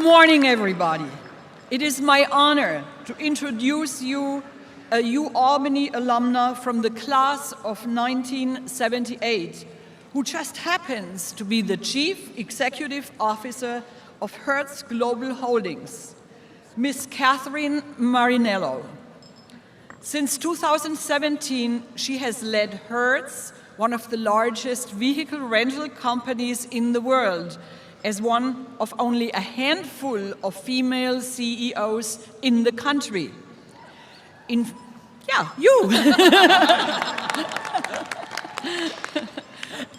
morning, everybody. It is my honor to introduce you a UAlbany alumna from the class of 1978, who just happens to be the Chief Executive Officer of Hertz Global Holdings, Miss Katherine Maranell. Since 2017, she has led Hertz, one of the largest vehicle rental companies in the world, as one of only a handful of female CEOs in the country. You.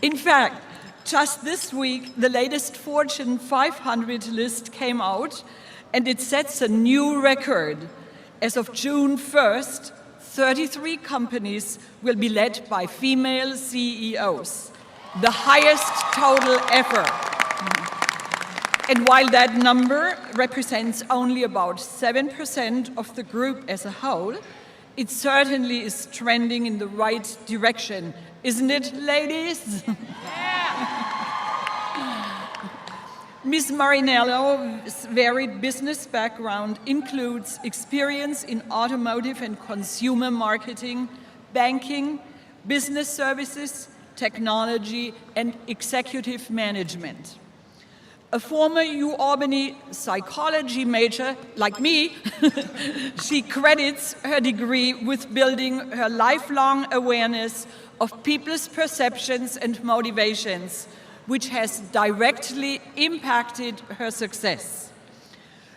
In fact, just this week, the latest Fortune 500 list came out, and it sets a new record. As of June 1st, 33 companies will be led by female CEOs, the highest total ever. And while that number represents only about 7% of the group as a whole, it certainly is trending in the right direction. Isn't it, ladies? Ms. Marinello's varied business background includes experience in automotive and consumer marketing, banking, business services, technology, and executive management. A former UAlbany psychology major, like me, she credits her degree with building her lifelong awareness of people's perceptions and motivations, which has directly impacted her success.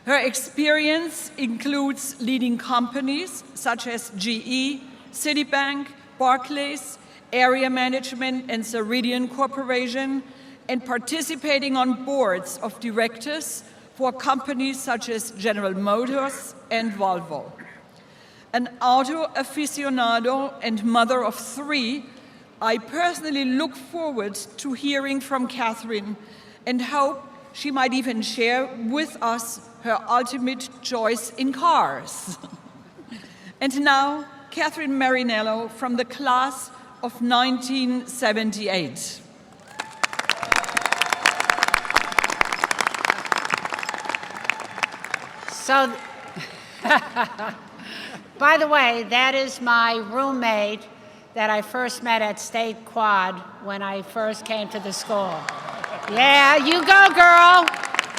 Her experience includes leading companies such as GE, Citibank, Barclays, Area Management, and Ceridian Corporation, and participating on boards of directors for companies such as General Motors and Volvo. An auto aficionado and mother of 3, I personally look forward to hearing from Kathryn and hope she might even share with us her ultimate choice in cars. And now, Katherine Marinello from the class of 1978. So, by the way, that is my roommate that I first met at State Quad when I first came to the school. Yeah, you go, girl!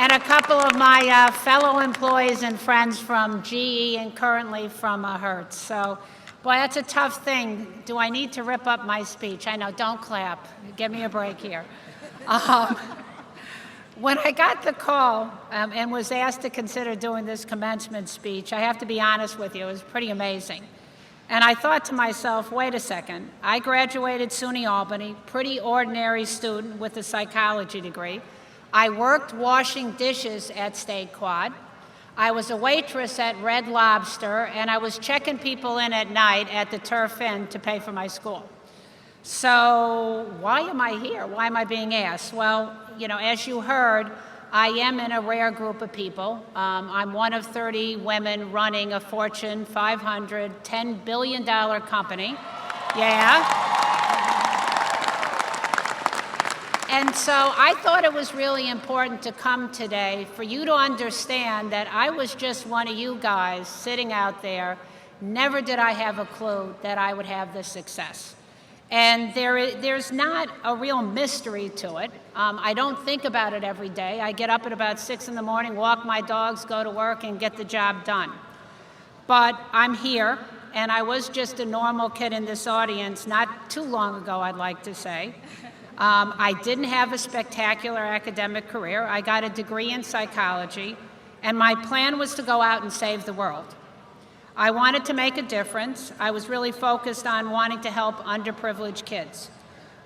And a couple of my fellow employees and friends from GE and currently from Hertz. So, boy, that's a tough thing. Do I need to rip up my speech? I know, don't clap. Give me a break here. When I got the call and was asked to consider doing this commencement speech, I have to be honest with you, it was pretty amazing. And I thought to myself, wait a second, I graduated SUNY Albany, pretty ordinary student with a psychology degree. I worked washing dishes at State Quad. I was a waitress at Red Lobster, and I was checking people in at night at the Turf Inn to pay for my school. So why am I here? Why am I being asked? Well, you know, as you heard, I am in a rare group of people. I'm one of 30 women running a Fortune 500, $10 billion company. Yeah. And so I thought it was really important to come today for you to understand that I was just one of you guys sitting out there. Never did I have a clue that I would have this success. And there's not a real mystery to it. I don't think about it every day. I get up at about 6 in the morning, walk my dogs, go to work, and get the job done. But I'm here, and I was just a normal kid in this audience not too long ago, I'd like to say. I didn't have a spectacular academic career. I got a degree in psychology, and my plan was to go out and save the world. I wanted to make a difference. I was really focused on wanting to help underprivileged kids,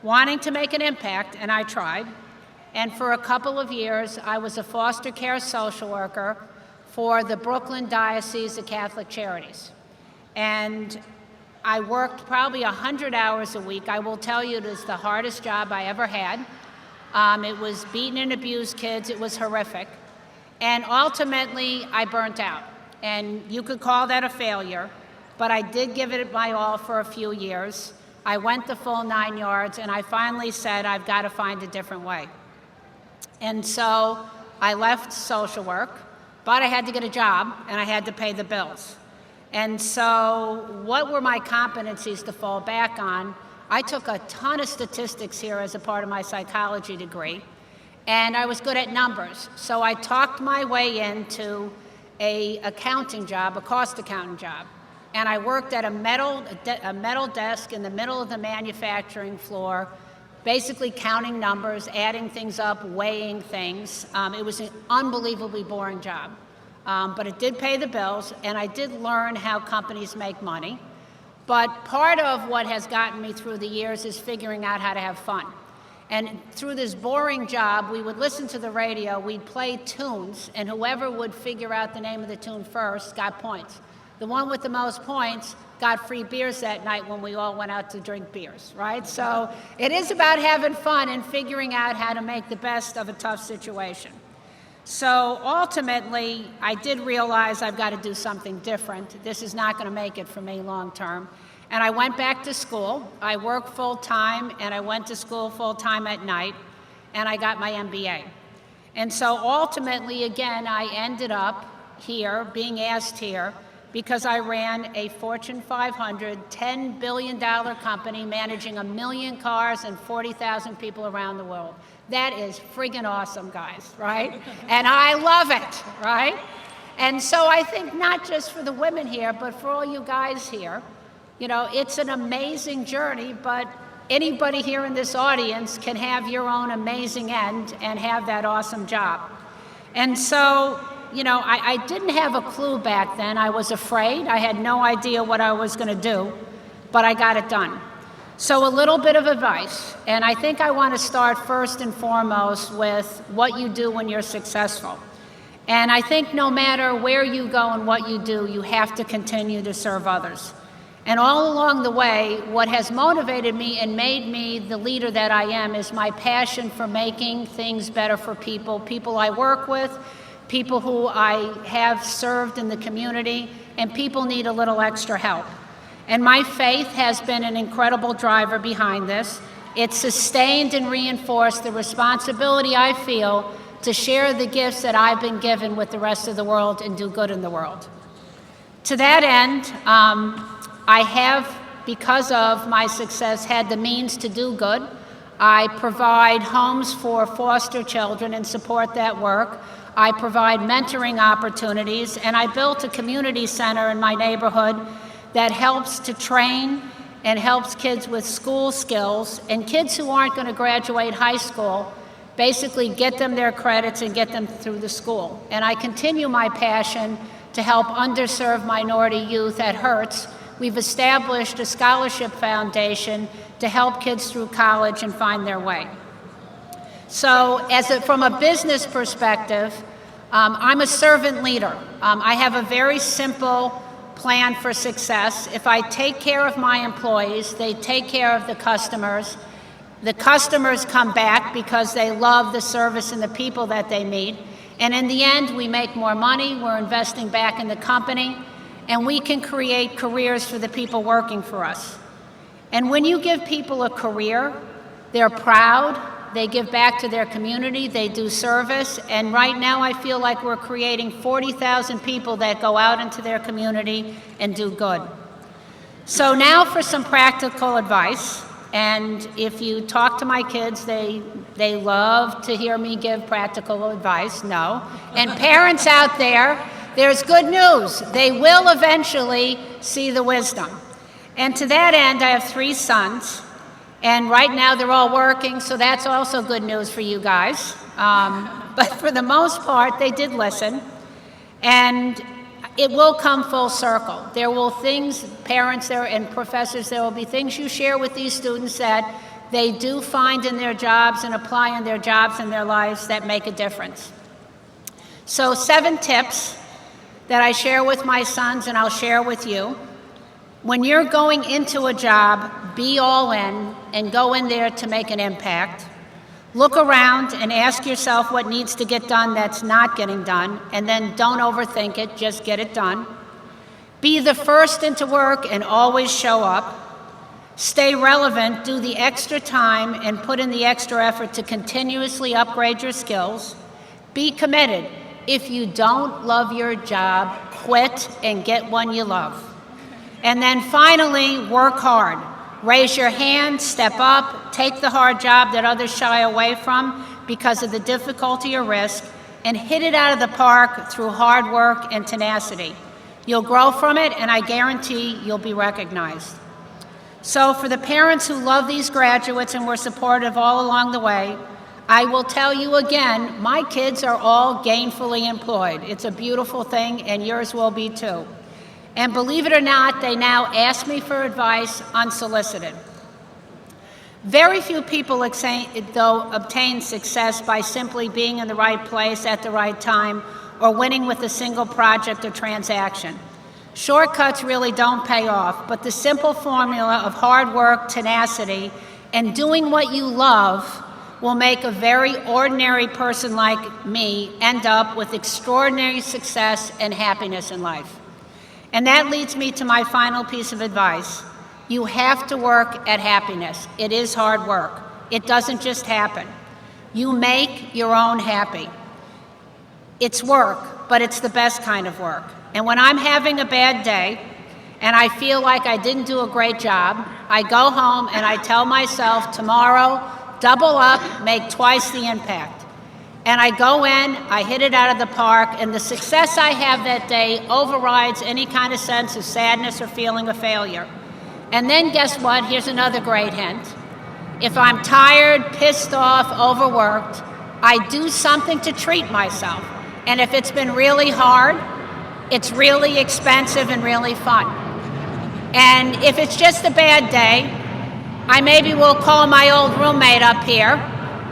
wanting to make an impact, and I tried. And for a couple of years, I was a foster care social worker for the Brooklyn Diocese of Catholic Charities. And I worked probably 100 hours a week. I will tell you, it is the hardest job I ever had. It was beaten and abused kids. It was horrific. And ultimately, I burnt out. And you could call that a failure, but I did give it my all for a few years. I went the full 9 yards, and I finally said, I've got to find a different way. And so I left social work, but I had to get a job and I had to pay the bills. And so what were my competencies to fall back on? I took a ton of statistics here as a part of my psychology degree, and I was good at numbers. So I talked my way into an accounting job, a cost accounting job. And I worked at a metal desk in the middle of the manufacturing floor, basically counting numbers, adding things up, weighing things. It was an unbelievably boring job, but it did pay the bills, and I did learn how companies make money. But part of what has gotten me through the years is figuring out how to have fun. And through this boring job, we would listen to the radio, we'd play tunes, and whoever would figure out the name of the tune first got points. The one with the most points got free beers that night when we all went out to drink beers, right? So it is about having fun and figuring out how to make the best of a tough situation. So ultimately, I did realize I've got to do something different. This is not going to make it for me long term. And I went back to school. I worked full time, and I went to school full time at night, and I got my MBA. And so ultimately, again, I ended up here, being asked here, because I ran a Fortune 500, $10 billion company managing 1 million cars and 40,000 people around the world. That is friggin' awesome, guys, right? And I love it, right? And so I think not just for the women here, but for all you guys here, you know, it's an amazing journey, but anybody here in this audience can have your own amazing end and have that awesome job. And so, you know, I didn't have a clue back then. I was afraid. I had no idea what I was going to do, but I got it done. So a little bit of advice, and I think I want to start first and foremost with what you do when you're successful. And I think no matter where you go and what you do, you have to continue to serve others. And all along the way, what has motivated me and made me the leader that I am is my passion for making things better for people I work with, people who I have served in the community, and people need a little extra help. And my faith has been an incredible driver behind this. It's sustained and reinforced the responsibility I feel to share the gifts that I've been given with the rest of the world and do good in the world. To that end, I have, because of my success, had the means to do good. I provide homes for foster children and support that work. I provide mentoring opportunities, and I built a community center in my neighborhood that helps to train and helps kids with school skills, and kids who aren't going to graduate high school, basically get them their credits and get them through the school. And I continue my passion to help underserved minority youth at Hertz. We've established a scholarship foundation to help kids through college and find their way. So from a business perspective, I'm a servant leader. I have a very simple plan for success. If I take care of my employees, they take care of the customers come back because they love the service and the people that they meet. And in the end, we make more money, we're investing back in the company, and we can create careers for the people working for us. And when you give people a career, they're proud, they give back to their community, they do service, and right now I feel like we're creating 40,000 people that go out into their community and do good. So now for some practical advice, and if you talk to my kids, they love to hear me give practical advice, no. And parents out there, there's good news. They will eventually see the wisdom. And to that end, I have 3 sons. And right now they're all working, so that's also good news for you guys. But for the most part, they did listen. And it will come full circle. There will parents there and professors, there will be things you share with these students that they do find in their jobs and apply in their jobs and their lives that make a difference. So 7 tips that I share with my sons and I'll share with you. When you're going into a job, be all in and go in there to make an impact. Look around and ask yourself what needs to get done that's not getting done, and then don't overthink it, just get it done. Be the first into work and always show up. Stay relevant, do the extra time, and put in the extra effort to continuously upgrade your skills. Be committed. If you don't love your job, quit and get one you love. And then finally, work hard. Raise your hand, step up, take the hard job that others shy away from because of the difficulty or risk, and hit it out of the park through hard work and tenacity. You'll grow from it, and I guarantee you'll be recognized. So for the parents who love these graduates and were supportive all along the way, I will tell you again, my kids are all gainfully employed. It's a beautiful thing, and yours will be too. And believe it or not, they now ask me for advice unsolicited. Very few people obtain success by simply being in the right place at the right time or winning with a single project or transaction. Shortcuts really don't pay off, but the simple formula of hard work, tenacity, and doing what you love will make a very ordinary person like me end up with extraordinary success and happiness in life. And that leads me to my final piece of advice. You have to work at happiness. It is hard work. It doesn't just happen. You make your own happy. It's work, but it's the best kind of work. And when I'm having a bad day and I feel like I didn't do a great job, I go home and I tell myself, tomorrow, double up, make twice the impact. And I go in, I hit it out of the park, and the success I have that day overrides any kind of sense of sadness or feeling of failure. And then guess what? Here's another great hint. If I'm tired, pissed off, overworked, I do something to treat myself. And if it's been really hard, it's really expensive and really fun. And if it's just a bad day, I maybe will call my old roommate up here,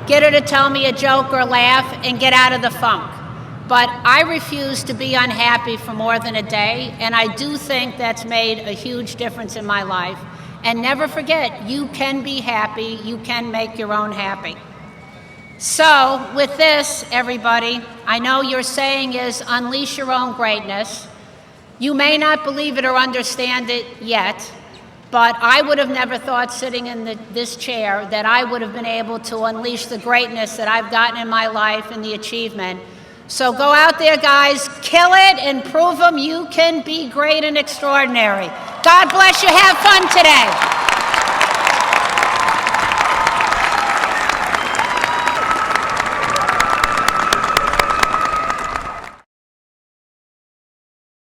get her to tell me a joke or laugh, and get out of the funk. But I refuse to be unhappy for more than a day, and I do think that's made a huge difference in my life. And never forget, you can be happy, you can make your own happy. So with this, everybody, I know your saying is unleash your own greatness. You may not believe it or understand it yet, but I would have never thought sitting in this chair that I would have been able to unleash the greatness that I've gotten in my life and the achievement. So go out there, guys, kill it and prove them you can be great and extraordinary. God bless you. Have fun today.